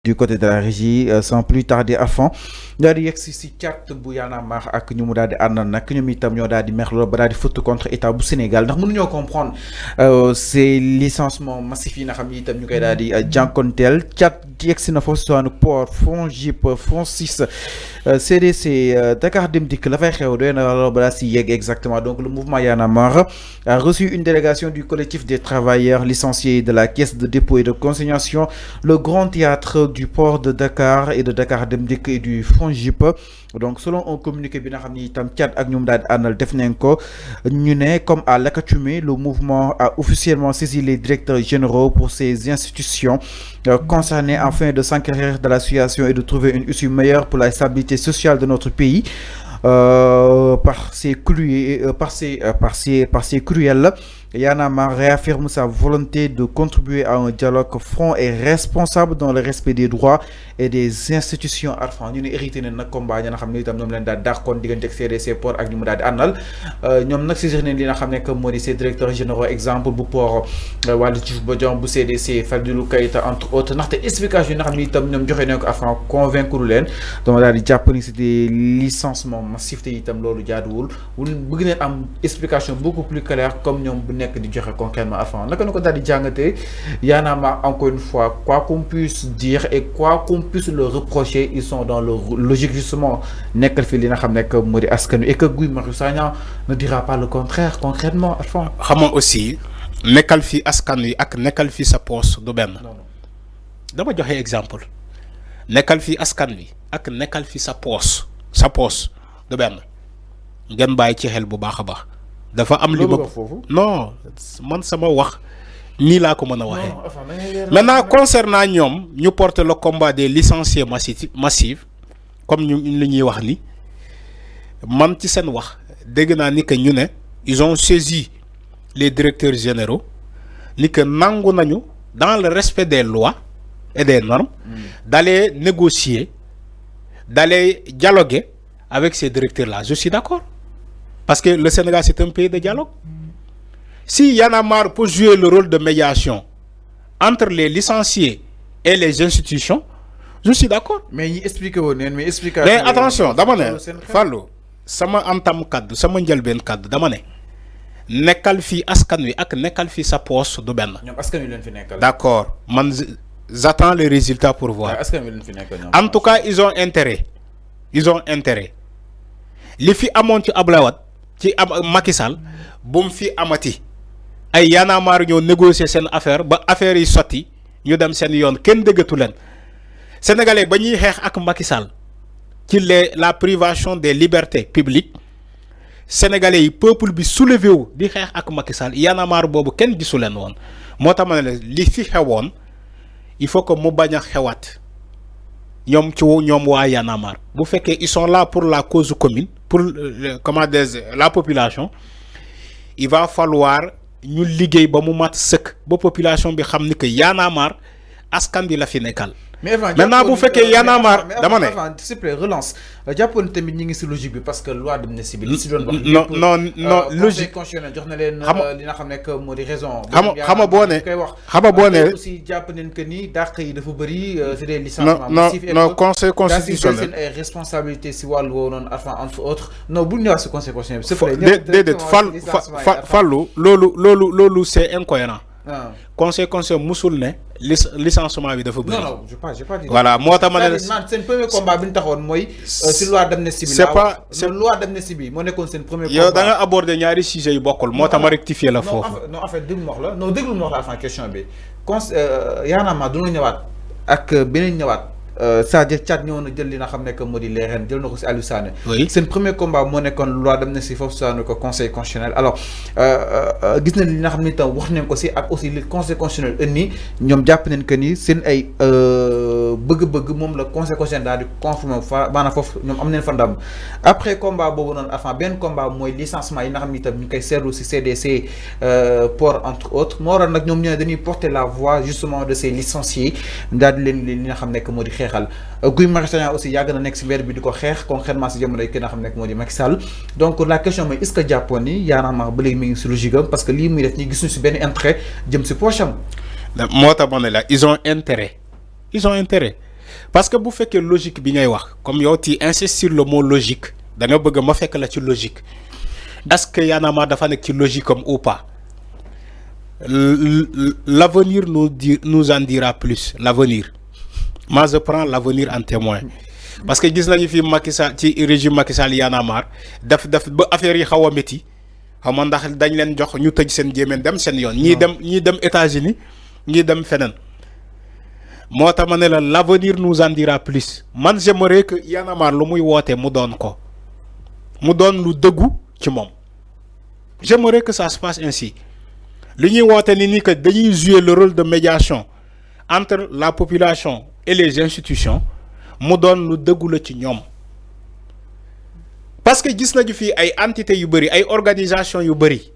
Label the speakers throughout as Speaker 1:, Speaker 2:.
Speaker 1: du côté de la régie sans plus tarder avant daal di yegg si carte bu Y'en a marre ak ñu mu daal di àndal nag ñoom itam ñoo daal di mer lool ba daal di fëtt contre état bu Sénégal ndax mënuñoo comprendre ces licenciements massifs yi nga xam ni itam ñu koy daal di jànkonteel cat yegg si na foofu si waanu port FONGIP FONSIS CDC Dakar Dem Dikk la fay xew doy na lool ba daal si yegg exactement. Donc le mouvement Y'en a marre a reçu une délégation du collectif des travailleurs licenciés de la caisse de dépôt et de consignation, le grand théâtre du port de Dakar et de Dakar Dem Dikk et du FONGIP. Donc selon un communiqué bi nga xam ni itam Thiat ak ñoom daal di àndal def nañ ko ñu ne comme à l'accoutumée le mouvement a officiellement saisi les directeurs généraux pour ces institutions concernées afin de s'enquérir de la situation et de trouver une issue meilleure pour la stabilité sociale de notre pays. Par ces cruels, Y'en a marre réaffirme sa volonté de contribuer à un dialogue franc et responsable dans le respect des droits et des institutions. Arfan ñu ne hérité nañ nag combat ñi nga xam ne itam ñoom leen daal dàqoon diggante ak CDC port ak ñu mu daal di àndal ñoom nag saisir nañ li nga xam ne que moo di ces directeurs généraux exemple bu port Waly Diouf Bodian bu CDC Fadilou Keita entre autres ndaxte explication yi nga xam ne itam ñoom joxe nañ ko Arfan convaincre leen dama daal di jàpp ni c'est des licenciements massifs te itam loolu jaaduwul bëgg neen am explication beaucoup plus claire comme ñoom nek di joxe concrètement avant naka na ko daal di jàngatee Y'en a marre encore une fois quoi qu'on puisse dire et quoi qu'on puisse le reprocher ils sont dans le logique justement nekkal fi li nga xam nekk moo di askan wi et que Guy Marius Sagna ne dira pas le contraire concrètement avant
Speaker 2: xamoo aussi nekkal fi askan wi ak nekkal fi sa poste du benn dama joxe exemple nekkal fi askan wi ak nekkal fi sa poste du benn ngeen bàyyi ci xel bu baax a baax dafa am li ma non man sama wax nii laa ko mën a waxee maintenant concernant ñoom ñu porter le combat des licenciés massifs comme ñu li ñuy wax ni man ci seen wax dégg naa ni que ñu ne ils ont saisi les directeurs généraux ni que nangu nañu dans le respect des lois et des normes d'aller négocier d'aller dialoguer avec ces directeurs là je suis d'accord. Parce que le Sénégal, c'est un pays de dialogue. Si Y'en a marre pour jouer le rôle de médiation entre les licenciés et les institutions, je suis d'accord.
Speaker 1: Mais expliquez-vous,
Speaker 2: mais attention, d'abord, Fallou, sama antam kaddu, sama njëlbeen kaddu, dama ne nekkal fi askan wi ak nekkal fi sa poste du benn.
Speaker 1: ñoom askan wi leen fi nekkal.
Speaker 2: D'accord, man j'attends les résultats pour voir.
Speaker 1: askan wi leen fi nekkal ñoom.
Speaker 2: En tout cas, ils ont intérêt. Li fi amoon ci Abdoulaye Wade ci Macky Sall bu mu fi amati ay Y'en a marre ñoo négocier seen affaire ba affaire yi sotti ñu dem seen yoon kenn déggatu leen sénégalais ba ñuy xeex ak Macky Sall ci la privation des libertés publiques sénégalais yi peuple bi soulevé wu di xeex ak Macky Sall Y'en a marre boobu kenn gisu leen woon moo tax ma ne li fi xewoon il faut que mu bañ a xewaat ñoom ci ñoom waa Y'en a marre bu fekkee ils sont là pour la cause commune pour la population il va falloir ñu liggéey ba mu mat sëkk ba population bi xam ni que Y'en a marre askan bi la fi nekkal.
Speaker 1: mais
Speaker 2: maintenant bu fekkee Y'en a marre dama ne
Speaker 1: s'il te plaît relance jàppoon tamit ñi ngi si logique bi parce que loi d'amnistie bi li si doon wax
Speaker 2: non logique
Speaker 1: constitutionnel jox na leen li nga xam ne que moo di raison
Speaker 2: xam nga boo ne
Speaker 1: aussi jàpp nañ que ni dàq yi dafa bëri c'est des licenciements massifs
Speaker 2: non conseil constitutionnel
Speaker 1: seen ay responsabilité si wàllu woowu noonu entre autres non bu ñu ñëwaat si conseil constitutionnel
Speaker 2: déedéet Fallou loolu c'est incohérent conseil musul ne licenciement bi dafa bëri.
Speaker 1: non j'ai pas dit.
Speaker 2: voilà moo tax ma ne
Speaker 1: seen premier combat bi ñu taxoon mooy. si loi d'amnistie bi. c'est loi d'amnistie bi moo nekkoon seen premier combat.
Speaker 2: yow da nga aborder ñaari sujets yu bokkul moo tax ma rectifier la foofu.
Speaker 1: non en fait déglu ma wax la non déglu ma wax la avant question bi Y'en a marre dina ñëwaat ak beneen ñëwaat. c'est-à-dire Thiat ñëw na jël li nga xam ne que moo di les rênes jël na ko si Aliou Sané. seen premier combat moo nekkoon loi d'amnistie foofu saanu ko conseil constitutionnel alors gis nañ li nga xam ne itam wax nañ ko si ak aussi li conseil constitutionnel indi ñoom jàpp nañ que ni seen ay bëgg-bëgg moom la conseil constitutionnel daal di confirmer fa maanaam foofu ñoom am nañ fa ndam après combat boobu noonu avant benn combat mooy licenciement yi nga xam ne itam ñu koy seetlu si CDC port entre autres moo waral nag ñoom ñoo dañuy porter la voix justement de ces licenciés daal di leen li nga xam ne que moo di Guy Marius Sagna aussi yàgg na nekk si mbir bi di ko xeex concrètement si jamono yi ki nga xam ne moo di Macky Sall donc la question mooy est-ce que jàppoon ni Y'en a marre ba léegi mi ngi si logique am parce que lii muy def ñi gisuñu si benn intérêt jëm si poche am.
Speaker 2: moo tax ma ne la ils ont intérêt parce que bu fekkee logique bi ngay wax comme yow tu insistes sur le mot logique da nga bëgg ma fekk la ci logique est-ce que Y'en a marre dafa nekk ci logique comme ou pas l'avenir nous en dira plus l'avenir moi je prends l'avenir en témoin parce que gis nañu fi Macky Sall ci régime Macky Sall Y'en a marre daf ba affaire yi xaw a métti xam nga ndax dañ leen jox ñu tëj seen jéemeen dem seen yoon ñii dem États-Unis ñii dem feneen moo tax ma ne la l'avenir nous en dira plus man j'aimerais que Y'en a marre lu muy woote mu doon ko mu doon lu dëggu ci moom j'aimerais que ça se passe ainsi li ñuy woote ni que dañuy jouer le rôle de médiation entre la population et les institutions mu doon lu dëggu la ci ñoom parce que gis nañu fii ay entités yu bëri ay organisations yu bëri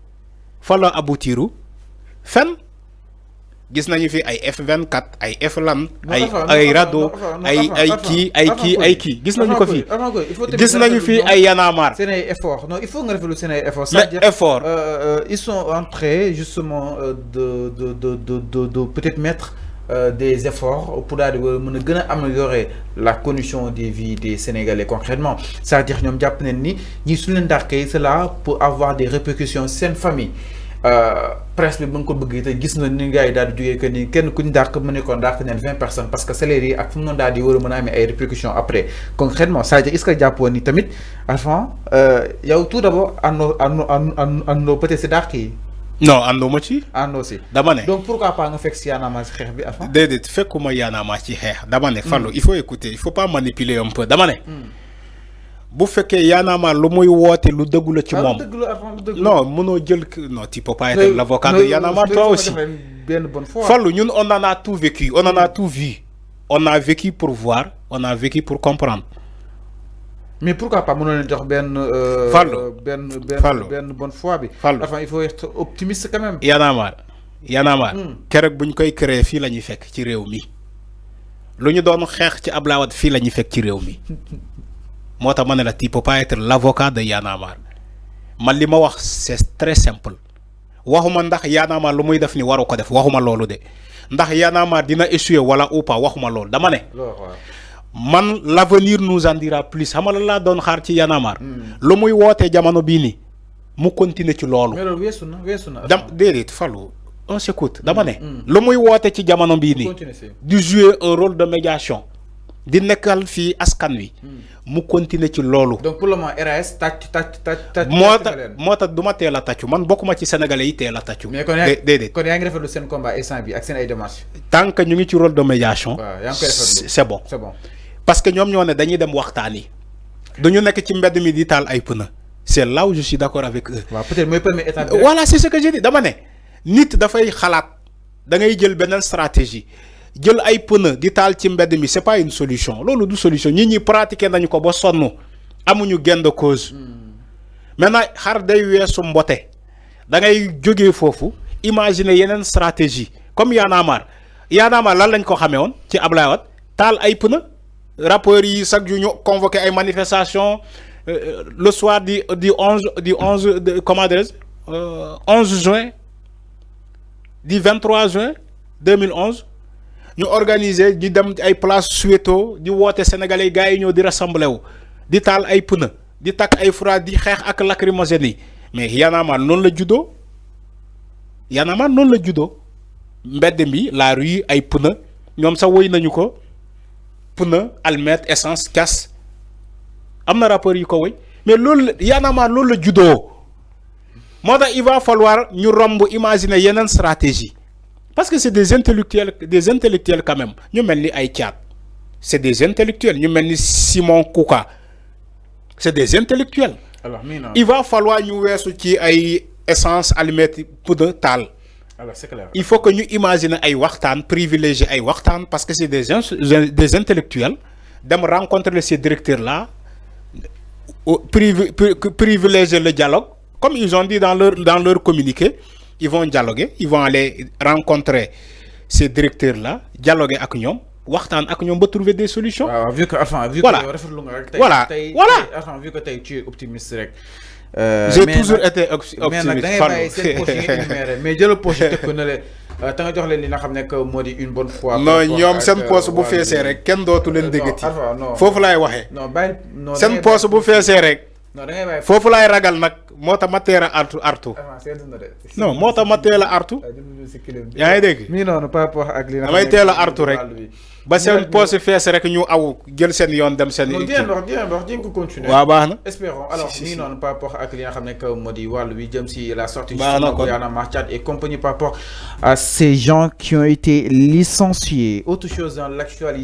Speaker 2: fa la aboutiru fen gis nañu fi ay F24 ay FLAN ay RADDHO ay kii gis nañu ko fii gis nañu fi ay Y'en a marre
Speaker 1: c'est un effort non il faut nga rafetlu c'est un effort
Speaker 2: c'est-à-dire effort
Speaker 1: ils sont en train justement de peut-être mettre des efforts pour daal di mën a gën a améliorer la condition de vie des Sénégalais concrètement c'est-à-dire ñoom jàpp nañ ni ñi su leen dàqee c'est là pour avoir des répercussions seen famille presse bi ba nga ko bëgg te gis na ni gars yi daal di jógee que ni kenn ku ñu dàq mu ne kon dàq neen 20 personnes parce que salaire yi ak fu mu noonu daal di war a mën a amee ay répercussions après concrètement c'est-à-dire est-ce que jàppoon ni tamit avant yow tout d'abord àndoo peut-être si dàq yi.
Speaker 2: non ànduma ci.
Speaker 1: àndoo si
Speaker 2: dama ne.
Speaker 1: donc pourquoi pas nga fekk si Y'en a marre si xeex bi avant.
Speaker 2: déedéet fekkuma Y'en a marre ci xeex dama ne. Fallou il faut écouter il faut pas manipuler un peu dama ne. bu fekkee Y'en a marre lu muy woote lu dëggu la ci moom. non mënoo jël non tu peux pas être l'avocat de Y'en a marre toi aussi. Fallou ñun on en a tout vécu on en a tout vu on a vécu pour voir on a vécu pour comprendre.
Speaker 1: mais pourquoi pas mënoo leen jox benn.
Speaker 2: Fallou
Speaker 1: benn bonne foi bi.
Speaker 2: Fallou
Speaker 1: enfin il faut être optimiste quand même.
Speaker 2: Y'en a marre keroog bu ñu koy créer fii la ñuy fekk ci réew mi lu ñu doon xeex ci Abdoulaye Wade fii la ñuy fekk ci réew mi. moo tax ma ne la tu peux pas être l'avocat de Y'en a marre man li ma wax c'est très simple waxuma ndax Y'en a marre lu muy def ni waru ko def waxuma loolu de ndax Y'en a marre dina échouer wala ou pas waxuma loolu dama ne. man l'avenir nous en dira plus xam nga lan laa doon xaar ci Y'en a marre lu muy wootee jamono bii nii mu continuer ci loolu.
Speaker 1: mais loolu weesu na.
Speaker 2: déedéet Fallou on s'écoute dama ne. lu muy woote ci jamono bii nii. di jouer un rôle de médiation. di nekkal fii askan wi. mu continuer ci loolu.
Speaker 1: donc pour le moment RAS tàcc.
Speaker 2: moo tax du ma teel a tàccu man bokkuma ci sénégalais yi teel a tàccu.
Speaker 1: mais kon yaa ngi rafetlu seen combat instant bi ak seen ay démarches.
Speaker 2: tant que ñu ngi ci rôle de médiation.
Speaker 1: waaw yaa ngi koy rafetlu
Speaker 2: c'est bon. parce que ñoom ñoo ne dañuy dem waxtaan yi. dañu nekk ci mbedd mi di taal ay pneu. c'est là où je suis d'accord avec eux.
Speaker 1: waaw peut-être mooy premier étape.
Speaker 2: voilà c'est ce que j'ai dit dama ne. nit dafay xalaat da ngay jël beneen stratégie. jël ay pneu di taal ci mbedd mi c'est pas une solution loolu du solution ñi pratiquer nañu ko ba sonn amuñu gain de cause maintenant xar day weesu mbote da ngay jógee foofu imaginer yeneen stratégie comme Y'en a marre lan lañ ko xamee woon ci Ablaye Wade taal ay pneu rappeurs yi chaque jour ñu convoqué ay manifestations le soir du 11 comment dirais-je 11 juin du 23 juin 2011 ñu organiser di dem ay place Soweto di woote sénégalais gars yi ñëw di rassembler wu di taal ay pneu di takk ay fura di xeex ak lacrymogène yi mais Y'en a marre noonu la juddoo mbedd mi la rue ay pneu ñoom sax woy nañu ko pneu almet essence casse am na rapport yi ko woy mais loolu Y'en a marre loolu la juddoo moo tax il va falloir ñu romb imaginer yeneen stratégie parce que c'est des intellectuels quand même ñu mel ni ay Thiat c'est des intellectuels ñu mel ni Simon Kouka c'est des intellectuels.
Speaker 1: alors
Speaker 2: il va falloir ñu weesu ci ay essence allumette pneu taal.
Speaker 1: alors c'est clair.
Speaker 2: il faut que ñu imaginer ay waxtaan privilégier ay waxtaan parce que c'est des intellectuels dem rencontrer ces directeurs là privilégier le dialogue comme ils ont dit dans leur communiqué. Ils vont dialoguer, ils vont aller rencontrer ces directeurs-là, dialoguer avec ñoom, waxtaan ak ñoom ba trouver des solutions.
Speaker 1: Vu que
Speaker 2: voilà
Speaker 1: rafetlu nga rek.
Speaker 2: Voilà.
Speaker 1: Vu que tu es optimiste rek.
Speaker 2: J'ai toujours été
Speaker 1: mais nag da ngay bàyyi seen poche yi nga énuméré mais jël poche yi teg ko ne le ta nga jox leen li nga xam ne que moo di une bonne fois.
Speaker 2: non ñoom seen poche bu feesee rek kenn dootu leen déggati. foofu laay waxee.
Speaker 1: non bàyyi non
Speaker 2: seen poche bu feesee rek.
Speaker 1: non da ngay bàyyi
Speaker 2: foofu laay ragal nag moo tax ma teel a artu. non moo tax ma teel a artu. yaa ngi dégg.
Speaker 1: mi noonu par rapport ak li nga xam ne
Speaker 2: damay teel a artu rek. ba seen poche fees rek ñu aw jël seen yoon dem seen.
Speaker 1: non jéem ko continuer.
Speaker 2: waaw baax na.
Speaker 1: espérons alors mi noonu par rapport ak li nga xam ne que moo di wàllu wi jëm si la sortie.
Speaker 2: baax na kon
Speaker 1: Y'en a marre Thiat et compagnie par rapport à ces gens qui ont été licenciés. Autre chose dans l'actualité.